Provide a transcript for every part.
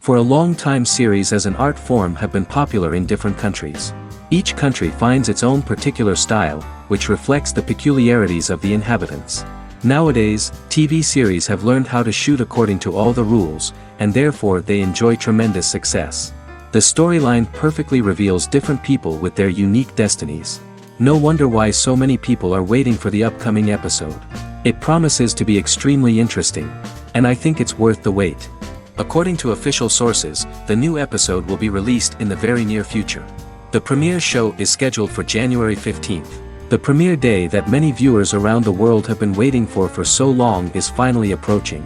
For a long time series as an art form have been popular in different countries. Each country finds its own particular style, which reflects the peculiarities of the inhabitants. Nowadays, TV series have learned how to shoot according to all the rules, and therefore they enjoy tremendous success. The storyline perfectly reveals different people with their unique destinies. No wonder why so many people are waiting for the upcoming episode. It promises to be extremely interesting, and I think it's worth the wait. According to official sources, the new episode will be released in the very near future. The premiere show is scheduled for January 15th. The premiere day that many viewers around the world have been waiting for so long is finally approaching.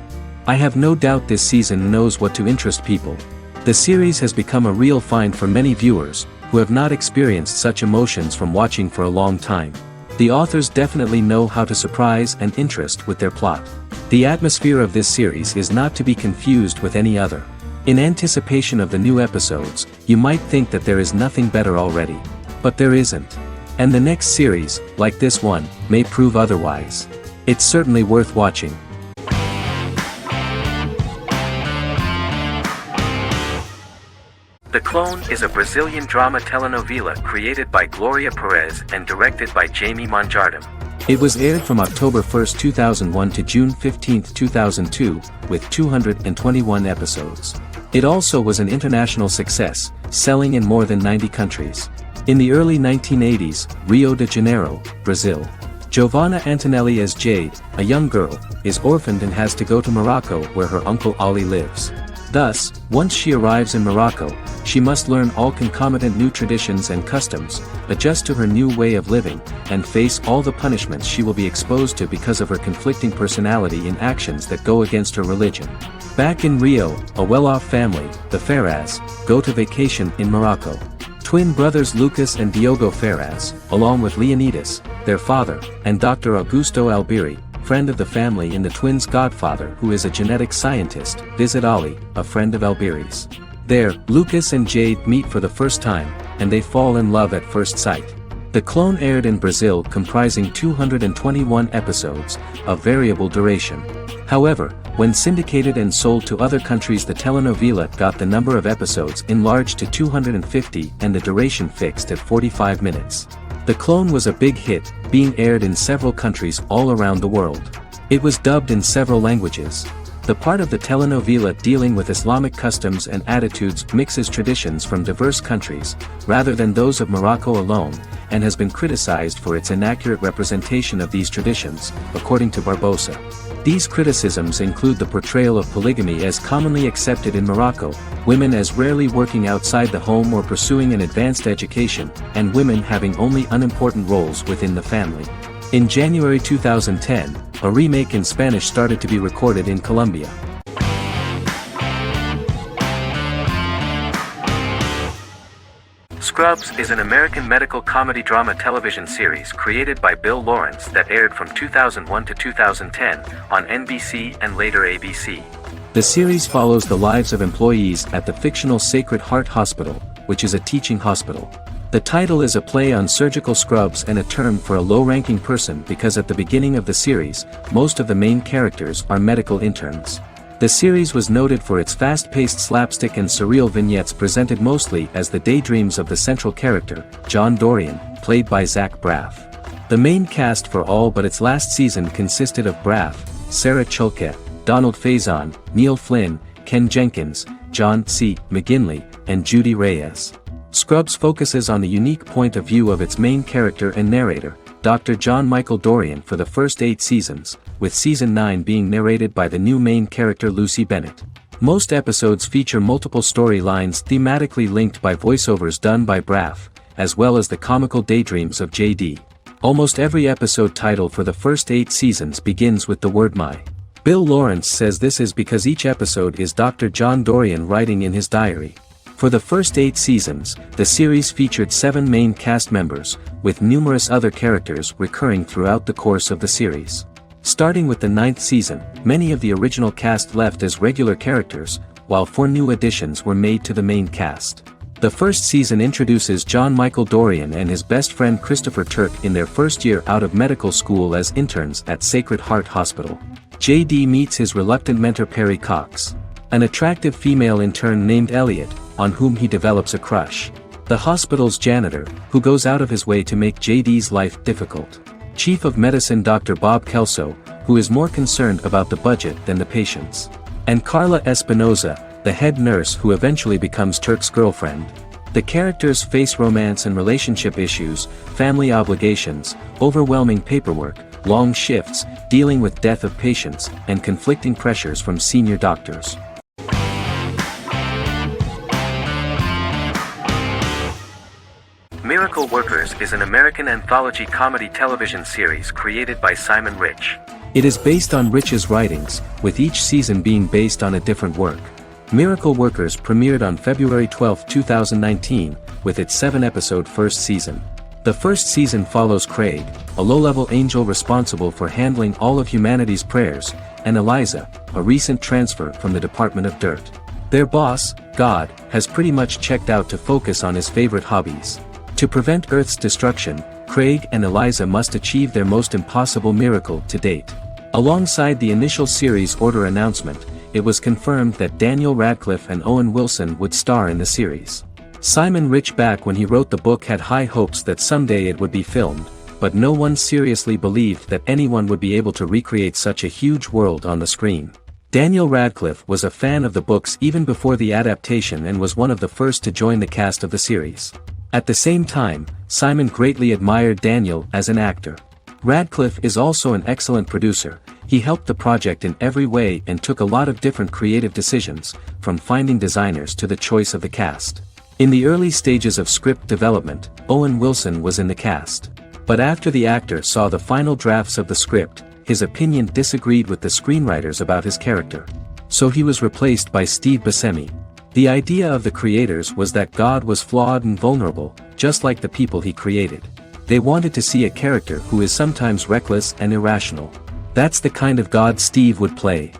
I have no doubt this season knows what to interest people. The series has become a real find for many viewers, who have not experienced such emotions from watching for a long time. The authors definitely know how to surprise and interest with their plot. The atmosphere of this series is not to be confused with any other. In anticipation of the new episodes, you might think that there is nothing better already. But there isn't. And the next series, like this one, may prove otherwise. It's certainly worth watching. The Clone is a Brazilian drama telenovela created by Gloria Perez and directed by Jamie Monjardim. It was aired from October 1, 2001 to June 15, 2002, with 221 episodes. It also was an international success, selling in more than 90 countries. In the early 1980s, Rio de Janeiro, Brazil. Giovanna Antonelli as Jade, a young girl, is orphaned and has to go to Morocco where her uncle Ali lives. Thus, once she arrives in Morocco, she must learn all concomitant new traditions and customs, adjust to her new way of living, and face all the punishments she will be exposed to because of her conflicting personality in actions that go against her religion. Back in Rio, a well-off family, the Ferraz, go to vacation in Morocco. Twin brothers Lucas and Diogo Ferraz, along with Leonidas, their father, and Dr. Augusto Albiri, friend of the family and the twins' godfather who is a genetic scientist, visit Ali, a friend of Albiri's. There, Lucas and Jade meet for the first time, and they fall in love at first sight. The Clone aired in Brazil comprising 221 episodes, of variable duration. However, when syndicated and sold to other countries, the telenovela got the number of episodes enlarged to 250 and the duration fixed at 45 minutes. The Clone was a big hit, being aired in several countries all around the world. It was dubbed in several languages. The part of the telenovela dealing with Islamic customs and attitudes mixes traditions from diverse countries, rather than those of Morocco alone, and has been criticized for its inaccurate representation of these traditions, according to Barbosa. These criticisms include the portrayal of polygamy as commonly accepted in Morocco, women as rarely working outside the home or pursuing an advanced education, and women having only unimportant roles within the family. In January 2010, a remake in Spanish started to be recorded in Colombia. Scrubs is an American medical comedy drama television series created by Bill Lawrence that aired from 2001 to 2010 on NBC and later ABC. The series follows the lives of employees at the fictional Sacred Heart Hospital, which is a teaching hospital. The title is a play on surgical scrubs and a term for a low-ranking person because at the beginning of the series, most of the main characters are medical interns. The series was noted for its fast-paced slapstick and surreal vignettes presented mostly as the daydreams of the central character, John Dorian, played by Zach Braff. The main cast for all but its last season consisted of Braff, Sarah Chalke, Donald Faison, Neil Flynn, Ken Jenkins, John C. McGinley, and Judy Reyes. Scrubs focuses on the unique point of view of its main character and narrator, Dr. John Michael Dorian for the first 8 seasons, with season 9 being narrated by the new main character Lucy Bennett. Most episodes feature multiple storylines thematically linked by voiceovers done by Braff, as well as the comical daydreams of JD. Almost every episode title for the first 8 seasons begins with the word my. Bill Lawrence says this is because each episode is Dr. John Dorian writing in his diary. For the first 8 seasons, the series featured 7 main cast members, with numerous other characters recurring throughout the course of the series. Starting with the 9th season, many of the original cast left as regular characters, while 4 new additions were made to the main cast. The first season introduces John Michael Dorian and his best friend Christopher Turk in their first year out of medical school as interns at Sacred Heart Hospital. JD meets his reluctant mentor Perry Cox. an attractive female intern named Elliot, on whom he develops a crush. The hospital's janitor, who goes out of his way to make JD's life difficult. Chief of Medicine Dr. Bob Kelso, who is more concerned about the budget than the patients. And Carla Espinoza, the head nurse who eventually becomes Turk's girlfriend. The characters face romance and relationship issues, family obligations, overwhelming paperwork, long shifts, dealing with death of patients, and conflicting pressures from senior doctors. Miracle Workers is an American anthology comedy television series created by Simon Rich. It is based on Rich's writings, with each season being based on a different work. Miracle Workers premiered on February 12, 2019, with its 7-episode first season. The first season follows Craig, a low-level angel responsible for handling all of humanity's prayers, and Eliza, a recent transfer from the Department of Dirt. Their boss, God, has pretty much checked out to focus on his favorite hobbies. To prevent Earth's destruction, Craig and Eliza must achieve their most impossible miracle to date. Alongside the initial series order announcement, it was confirmed that Daniel Radcliffe and Owen Wilson would star in the series. Simon Rich, back when he wrote the book, had high hopes that someday it would be filmed, but no one seriously believed that anyone would be able to recreate such a huge world on the screen. Daniel Radcliffe was a fan of the books even before the adaptation and was one of the first to join the cast of the series. At the same time, Simon greatly admired Daniel as an actor. Radcliffe is also an excellent producer. He helped the project in every way and took a lot of different creative decisions, from finding designers to the choice of the cast. In the early stages of script development, Owen Wilson was in the cast. But after the actor saw the final drafts of the script, his opinion disagreed with the screenwriters about his character. So he was replaced by Steve Buscemi. The idea of the creators was that God was flawed and vulnerable, just like the people he created. They wanted to see a character who is sometimes reckless and irrational. That's the kind of God Steve would play.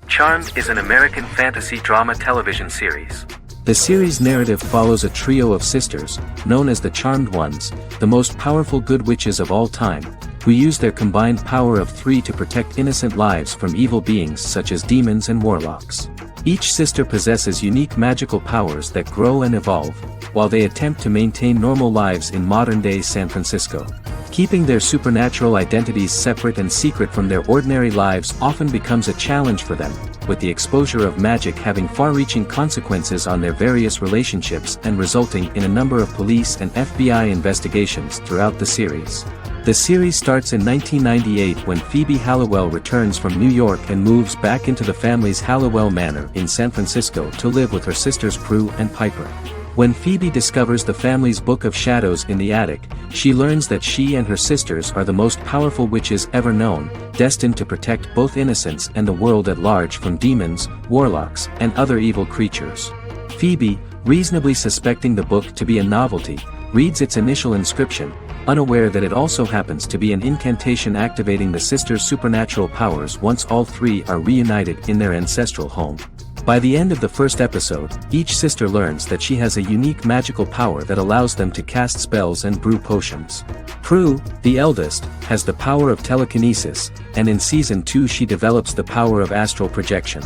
Charmed is an American fantasy drama television series. The series' narrative follows a trio of sisters, known as the Charmed Ones, the most powerful good witches of all time, who use their combined power of 3 to protect innocent lives from evil beings such as demons and warlocks. Each sister possesses unique magical powers that grow and evolve, while they attempt to maintain normal lives in modern-day San Francisco. Keeping their supernatural identities separate and secret from their ordinary lives often becomes a challenge for them, with the exposure of magic having far-reaching consequences on their various relationships and resulting in a number of police and FBI investigations throughout the series. The series starts in 1998 when Phoebe Halliwell returns from New York and moves back into the family's Halliwell Manor in San Francisco to live with her sisters Prue and Piper. When Phoebe discovers the family's Book of Shadows in the attic, she learns that she and her sisters are the most powerful witches ever known, destined to protect both innocents and the world at large from demons, warlocks, and other evil creatures. Phoebe, reasonably suspecting the book to be a novelty, reads its initial inscription, unaware that it also happens to be an incantation activating the sisters' supernatural powers once all 3 are reunited in their ancestral home. By the end of the first episode, each sister learns that she has a unique magical power that allows them to cast spells and brew potions. Prue, the eldest, has the power of telekinesis, and in Season 2 she develops the power of astral projection.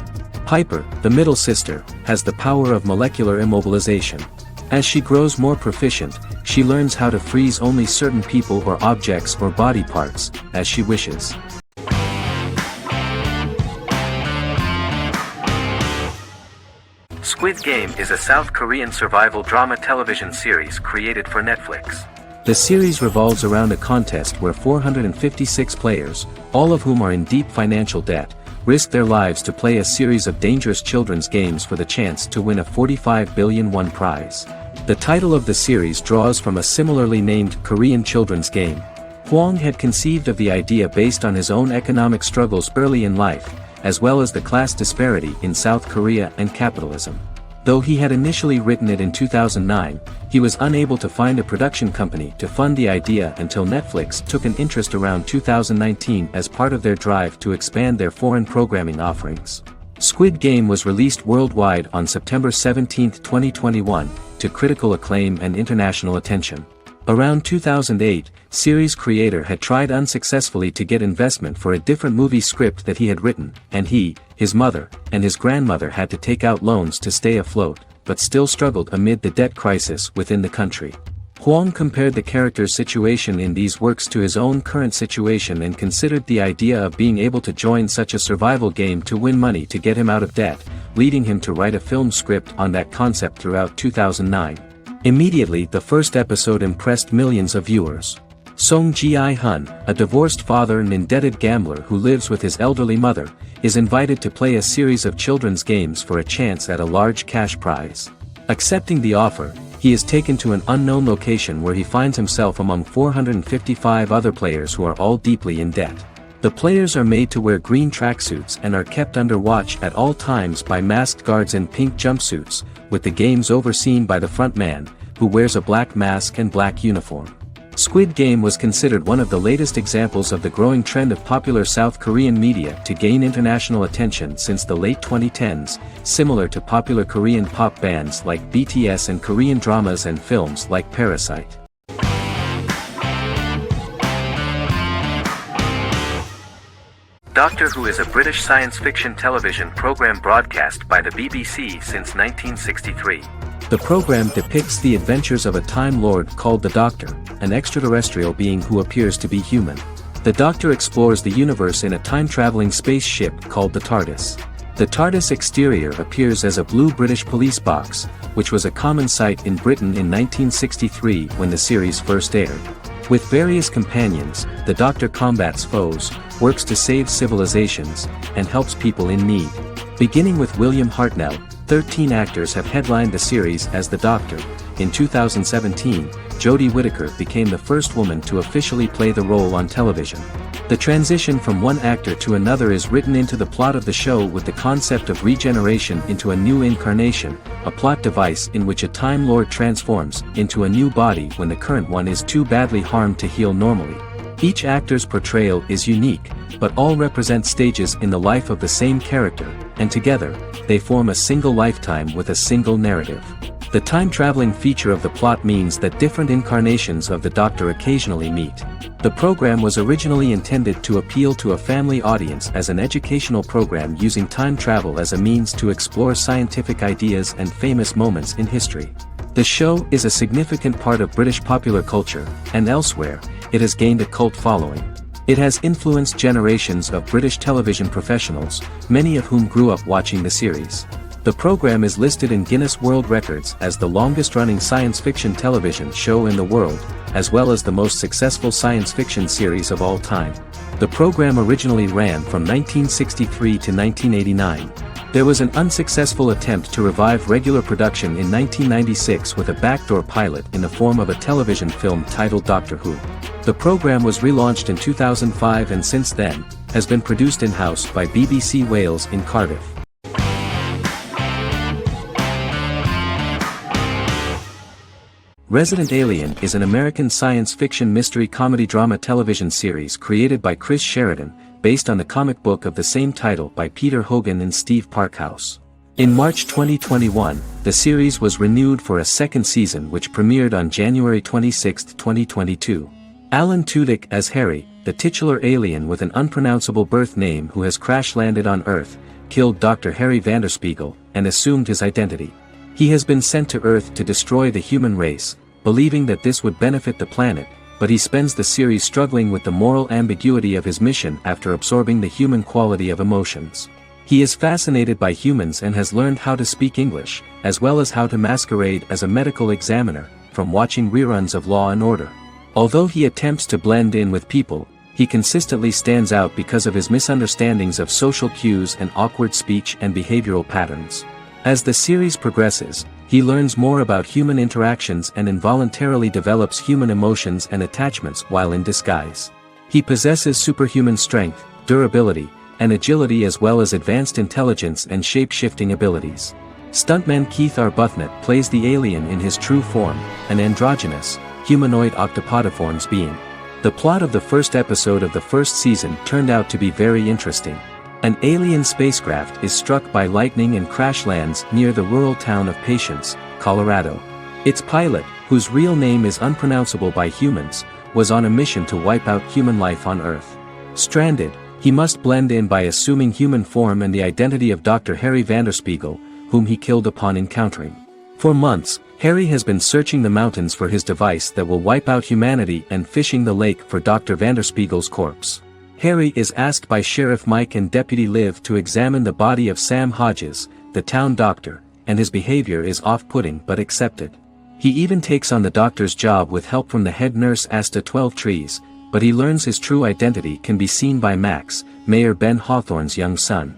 Piper, the middle sister, has the power of molecular immobilization. As she grows more proficient, she learns how to freeze only certain people or objects or body parts, as she wishes. Squid Game is a South Korean survival drama television series created for Netflix. The series revolves around a contest where 456 players, all of whom are in deep financial debt, risk their lives to play a series of dangerous children's games for the chance to win a 45 billion won prize. The title of the series draws from a similarly named Korean children's game. Hwang had conceived of the idea based on his own economic struggles early in life, as well as the class disparity in South Korea and capitalism. Though he had initially written it in 2009, he was unable to find a production company to fund the idea until Netflix took an interest around 2019 as part of their drive to expand their foreign programming offerings. Squid Game was released worldwide on September 17, 2021, to critical acclaim and international attention. Around 2008, series creator had tried unsuccessfully to get investment for a different movie script that he had written, and he, his mother, and his grandmother had to take out loans to stay afloat, but still struggled amid the debt crisis within the country. Huang compared the character's situation in these works to his own current situation and considered the idea of being able to join such a survival game to win money to get him out of debt, leading him to write a film script on that concept throughout 2009. Immediately the first episode impressed millions of viewers. Song Ji-hun, a divorced father and indebted gambler who lives with his elderly mother, is invited to play a series of children's games for a chance at a large cash prize. Accepting the offer, he is taken to an unknown location where he finds himself among 455 other players who are all deeply in debt. The players are made to wear green tracksuits and are kept under watch at all times by masked guards in pink jumpsuits, with the games overseen by the front man, who wears a black mask and black uniform. Squid Game was considered one of the latest examples of the growing trend of popular South Korean media to gain international attention since the late 2010s, similar to popular Korean pop bands like BTS and Korean dramas and films like Parasite. Doctor Who is a British science fiction television program broadcast by the BBC since 1963. The program depicts the adventures of a Time Lord called the Doctor, an extraterrestrial being who appears to be human. The Doctor explores the universe in a time-traveling spaceship called the TARDIS. The TARDIS exterior appears as a blue British police box, which was a common sight in Britain in 1963 when the series first aired. With various companions, the Doctor combats foes, works to save civilizations, and helps people in need. Beginning with William Hartnell, 13 actors have headlined the series as the Doctor. In 2017, Jodie Whittaker became the first woman to officially play the role on television. The transition from one actor to another is written into the plot of the show with the concept of regeneration into a new incarnation, a plot device in which a Time Lord transforms into a new body when the current one is too badly harmed to heal normally. Each actor's portrayal is unique, but all represent stages in the life of the same character, and together, they form a single lifetime with a single narrative. The time-traveling feature of the plot means that different incarnations of the Doctor occasionally meet. The program was originally intended to appeal to a family audience as an educational program using time travel as a means to explore scientific ideas and famous moments in history. The show is a significant part of British popular culture, and elsewhere, it has gained a cult following. It has influenced generations of British television professionals, many of whom grew up watching the series. The program is listed in Guinness World Records as the longest-running science fiction television show in the world, as well as the most successful science fiction series of all time. The program originally ran from 1963 to 1989. There was an unsuccessful attempt to revive regular production in 1996 with a backdoor pilot in the form of a television film titled Doctor Who. The program was relaunched in 2005 and since then, has been produced in-house by BBC Wales in Cardiff. Resident Alien is an American science fiction mystery comedy drama television series created by Chris Sheridan, based on the comic book of the same title by Peter Hogan and Steve Parkhouse. In March 2021, the series was renewed for a second season which premiered on January 26, 2022. Alan Tudyk as Harry, the titular alien with an unpronounceable birth name who has crash-landed on Earth, killed Dr. Harry Vanderspiegel, and assumed his identity. He has been sent to Earth to destroy the human race, believing that this would benefit the planet, but he spends the series struggling with the moral ambiguity of his mission after absorbing the human quality of emotions. He is fascinated by humans and has learned how to speak English, as well as how to masquerade as a medical examiner, from watching reruns of Law and Order. Although he attempts to blend in with people, he consistently stands out because of his misunderstandings of social cues and awkward speech and behavioral patterns. As the series progresses, he learns more about human interactions and involuntarily develops human emotions and attachments while in disguise. He possesses superhuman strength, durability, and agility as well as advanced intelligence and shape-shifting abilities. Stuntman Keith Arbuthnot plays the alien in his true form, an androgynous, humanoid octopodiforms being. The plot of the first episode of the first season turned out to be very interesting. An alien spacecraft is struck by lightning and crash lands near the rural town of Patience, Colorado. Its pilot, whose real name is unpronounceable by humans, was on a mission to wipe out human life on Earth. Stranded, he must blend in by assuming human form and the identity of Dr. Harry Vanderspiegel, whom he killed upon encountering. For months, Harry has been searching the mountains for his device that will wipe out humanity and fishing the lake for Dr. Vanderspiegel's corpse. Harry is asked by Sheriff Mike and Deputy Liv to examine the body of Sam Hodges, the town doctor, and his behavior is off-putting but accepted. He even takes on the doctor's job with help from the head nurse Asta 12 Trees, but he learns his true identity can be seen by Max, Mayor Ben Hawthorne's young son.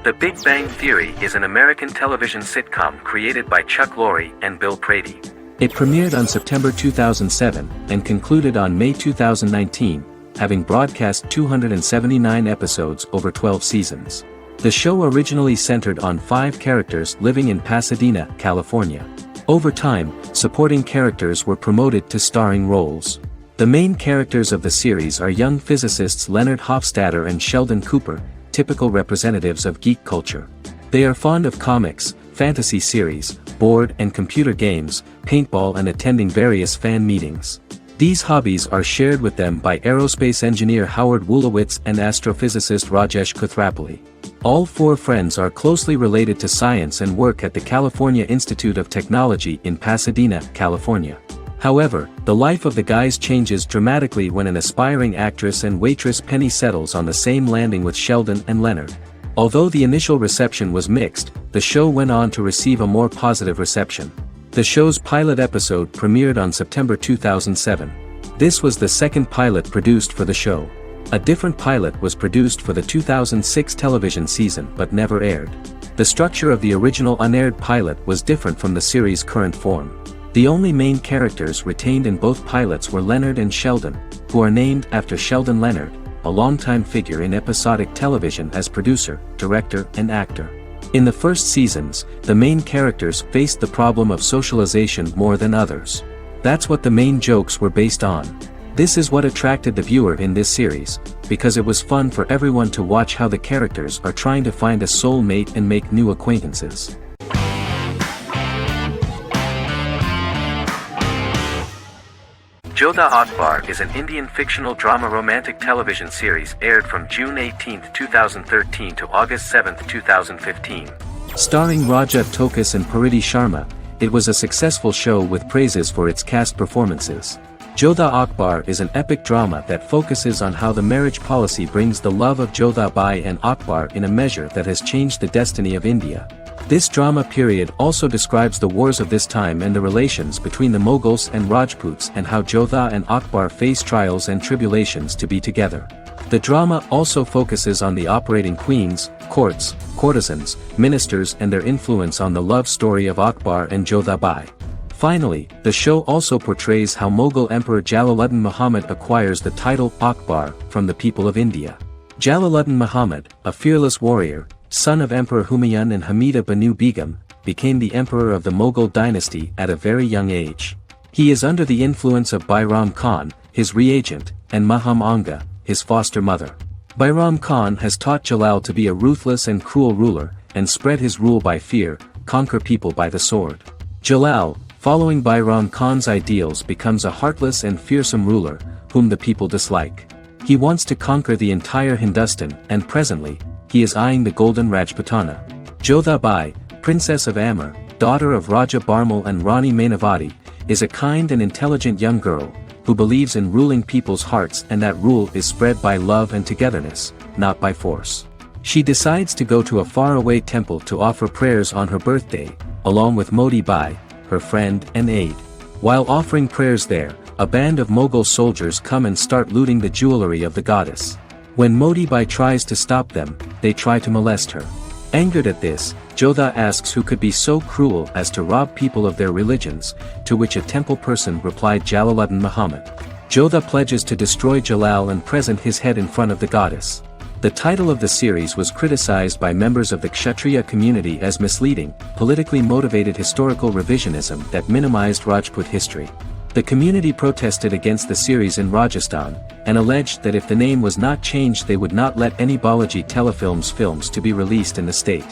The Big Bang Theory is an American television sitcom created by Chuck Lorre and Bill Prady. It premiered on September 2007 and concluded on May 2019, having broadcast 279 episodes over 12 seasons. The show originally centered on 5 characters living in Pasadena, California. Over time, supporting characters were promoted to starring roles. The main characters of the series are young physicists Leonard Hofstadter and Sheldon Cooper, typical representatives of geek culture. They are fond of comics, fantasy series, board and computer games, paintball and attending various fan meetings. These hobbies are shared with them by aerospace engineer Howard Wolowitz and astrophysicist Rajesh Kuthrapalli. All 4 friends are closely related to science and work at the California Institute of Technology in Pasadena, California. However, the life of the guys changes dramatically when an aspiring actress and waitress Penny settles on the same landing with Sheldon and Leonard. Although the initial reception was mixed, the show went on to receive a more positive reception. The show's pilot episode premiered on September 2007. This was the second pilot produced for the show. A different pilot was produced for the 2006 television season but never aired. The structure of the original unaired pilot was different from the series' current form. The only main characters retained in both pilots were Leonard and Sheldon, who are named after Sheldon Leonard, a longtime figure in episodic television as producer, director, and actor. In the first seasons, the main characters faced the problem of socialization more than others. That's what the main jokes were based on. This is what attracted the viewer in this series, because it was fun for everyone to watch how the characters are trying to find a soul mate and make new acquaintances. Jodha Akbar is an Indian fictional drama romantic television series aired from June 18, 2013 to August 7, 2015. Starring Raja Tokas and Pariti Sharma, it was a successful show with praises for its cast performances. Jodha Akbar is an epic drama that focuses on how the marriage policy brings the love of Jodha Bai and Akbar in a measure that has changed the destiny of India. This drama period also describes the wars of this time and the relations between the Mughals and Rajputs and how Jodha and Akbar face trials and tribulations to be together. The drama also focuses on the operating queens, courts, courtesans, ministers and their influence on the love story of Akbar and Jodha Bai. Finally, the show also portrays how Mughal Emperor Jalaluddin Muhammad acquires the title Akbar from the people of India. Jalaluddin Muhammad, a fearless warrior, son of Emperor Humayun and Hamida Banu Begum, became the emperor of the Mughal dynasty at a very young age. He is under the influence of Bairam Khan, his reagent, and Maham Anga, his foster mother. Bairam Khan has taught Jalal to be a ruthless and cruel ruler, and spread his rule by fear, conquer people by the sword. Jalal, following Bairam Khan's ideals, becomes a heartless and fearsome ruler, whom the people dislike. He wants to conquer the entire Hindustan, and presently, he is eyeing the golden Rajputana. Jodha Bai, princess of Amber, daughter of Raja Barmal and Rani Mainavati, is a kind and intelligent young girl, who believes in ruling people's hearts and that rule is spread by love and togetherness, not by force. She decides to go to a faraway temple to offer prayers on her birthday, along with Modi Bai, her friend and aide. While offering prayers there, a band of Mughal soldiers come and start looting the jewelry of the goddess. When Modi Bai tries to stop them, they try to molest her. Angered at this, Jodha asks who could be so cruel as to rob people of their religions, to which a temple person replied Jalaluddin Muhammad. Jodha pledges to destroy Jalal and present his head in front of the goddess. The title of the series was criticized by members of the Kshatriya community as misleading, politically motivated historical revisionism that minimized Rajput history. The community protested against the series in Rajasthan, and alleged that if the name was not changed they would not let any Balaji Telefilms films to be released in the state.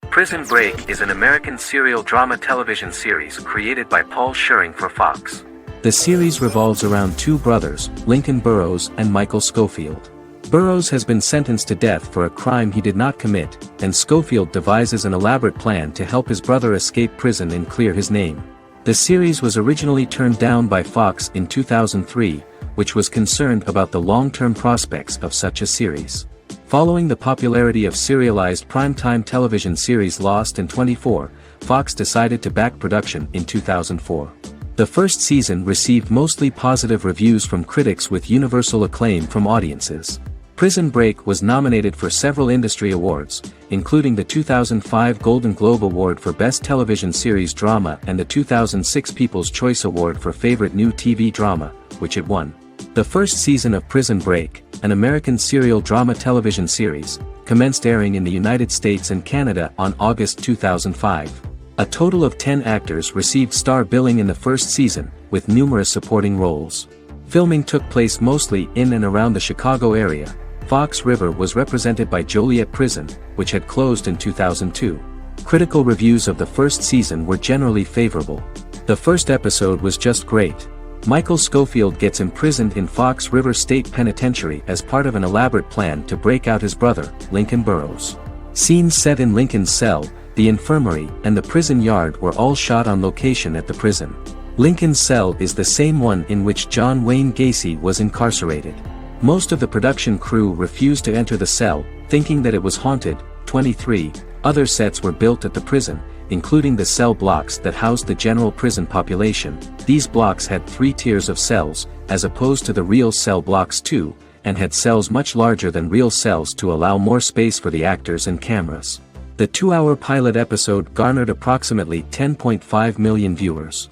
Prison Break is an American serial drama television series created by Paul Schering for Fox. The series revolves around two brothers, Lincoln Burrows and Michael Schofield. Burrows has been sentenced to death for a crime he did not commit, and Schofield devises an elaborate plan to help his brother escape prison and clear his name. The series was originally turned down by Fox in 2003, which was concerned about the long-term prospects of such a series. Following the popularity of serialized primetime television series Lost and 24, Fox decided to back production in 2004. The first season received mostly positive reviews from critics with universal acclaim from audiences. Prison Break was nominated for several industry awards, including the 2005 Golden Globe Award for Best Television Series Drama and the 2006 People's Choice Award for Favorite New TV Drama, which it won. The first season of Prison Break, an American serial drama television series, commenced airing in the United States and Canada on August 2005. A total of 10 actors received star billing in the first season, with numerous supporting roles. Filming took place mostly in and around the Chicago area. Fox River was represented by Joliet Prison, which had closed in 2002. Critical reviews of the first season were generally favorable. The first episode was just great. Michael Schofield gets imprisoned in Fox River State Penitentiary as part of an elaborate plan to break out his brother, Lincoln Burrows. Scenes set in Lincoln's cell, the infirmary, and the prison yard were all shot on location at the prison. Lincoln's cell is the same one in which John Wayne Gacy was incarcerated. Most of the production crew refused to enter the cell, thinking that it was haunted. 23 other sets were built at the prison, including the cell blocks that housed the general prison population. These blocks had 3 tiers of cells, as opposed to the real cell blocks 2, and had cells much larger than real cells to allow more space for the actors and cameras. The 2-hour pilot episode garnered approximately 10.5 million viewers.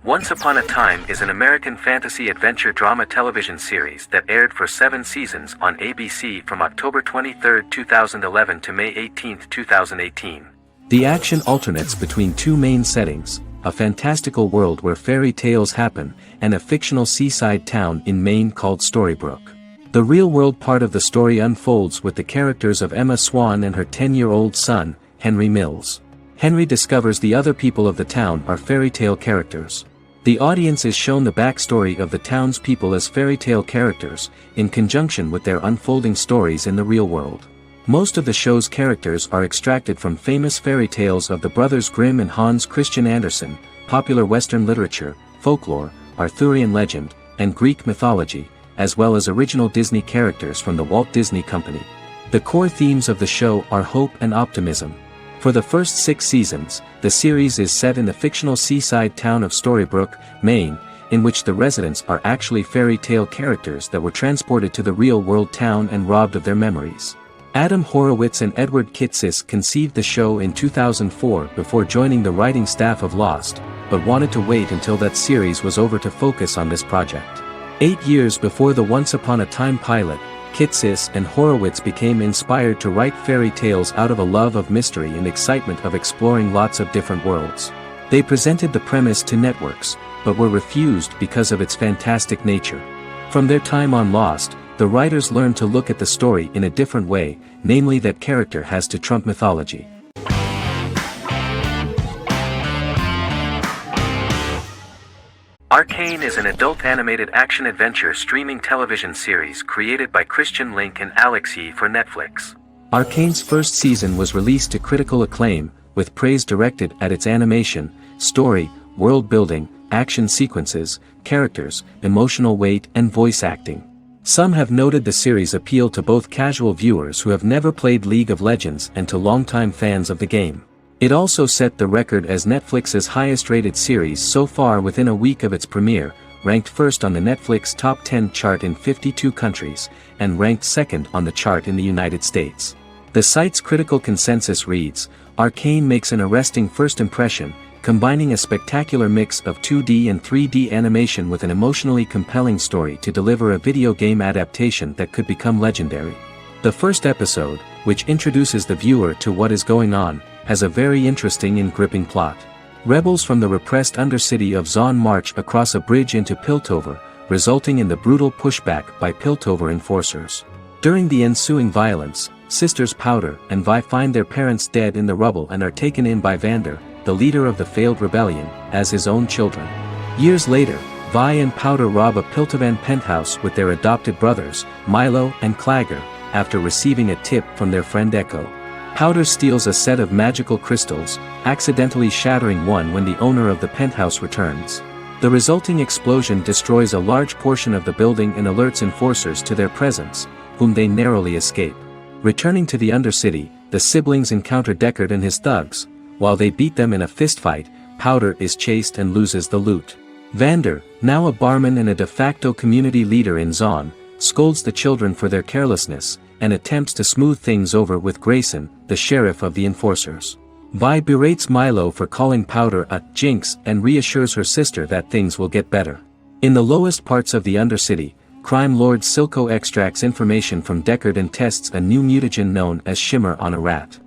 Once Upon a Time is an American fantasy adventure drama television series that aired for 7 seasons on ABC from October 23, 2011 to May 18, 2018. The action alternates between two main settings, a fantastical world where fairy tales happen, and a fictional seaside town in Maine called Storybrooke. The real-world part of the story unfolds with the characters of Emma Swan and her 10-year-old son, Henry Mills. Henry discovers the other people of the town are fairy tale characters. The audience is shown the backstory of the town's people as fairy tale characters, in conjunction with their unfolding stories in the real world. Most of the show's characters are extracted from famous fairy tales of the Brothers Grimm and Hans Christian Andersen, popular Western literature, folklore, Arthurian legend, and Greek mythology, as well as original Disney characters from the Walt Disney Company. The core themes of the show are hope and optimism. For the first 6 seasons, the series is set in the fictional seaside town of Storybrooke, Maine, in which the residents are actually fairy tale characters that were transported to the real-world town and robbed of their memories. Adam Horowitz and Edward Kitsis conceived the show in 2004 before joining the writing staff of Lost, but wanted to wait until that series was over to focus on this project. 8 years before the Once Upon a Time pilot, Kitsis and Horowitz became inspired to write fairy tales out of a love of mystery and excitement of exploring lots of different worlds. They presented the premise to networks, but were refused because of its fantastic nature. From their time on Lost, the writers learned to look at the story in a different way, namely that character has to trump mythology. Arcane is an adult animated action-adventure streaming television series created by Christian Link and Alex Yee for Netflix. Arcane's first season was released to critical acclaim, with praise directed at its animation, story, world-building, action sequences, characters, emotional weight and voice acting. Some have noted the series appeal to both casual viewers who have never played League of Legends and to longtime fans of the game. It also set the record as Netflix's highest-rated series so far within a week of its premiere, ranked first on the Netflix Top 10 chart in 52 countries, and ranked second on the chart in the United States. The site's critical consensus reads, "Arcane makes an arresting first impression, combining a spectacular mix of 2D and 3D animation with an emotionally compelling story to deliver a video game adaptation that could become legendary. The first episode, which introduces the viewer to what is going on, has a very interesting and gripping plot. Rebels from the repressed undercity of Zon march across a bridge into Piltover, resulting in the brutal pushback by Piltover enforcers. During the ensuing violence, sisters Powder and Vi find their parents dead in the rubble and are taken in by Vander, the leader of the failed rebellion, as his own children. Years later, Vi and Powder rob a Piltovan penthouse with their adopted brothers, Milo and Clagger, after receiving a tip from their friend Echo. Powder steals a set of magical crystals, accidentally shattering one when the owner of the penthouse returns. The resulting explosion destroys a large portion of the building and alerts enforcers to their presence, whom they narrowly escape. Returning to the Undercity, the siblings encounter Deckard and his thugs. While they beat them in a fistfight, Powder is chased and loses the loot. Vander, now a barman and a de facto community leader in Zon, scolds the children for their carelessness, and attempts to smooth things over with Grayson, the sheriff of the enforcers. Vi berates Milo for calling Powder a jinx and reassures her sister that things will get better. In the lowest parts of the Undercity, crime lord Silco extracts information from Deckard and tests a new mutagen known as Shimmer on a rat.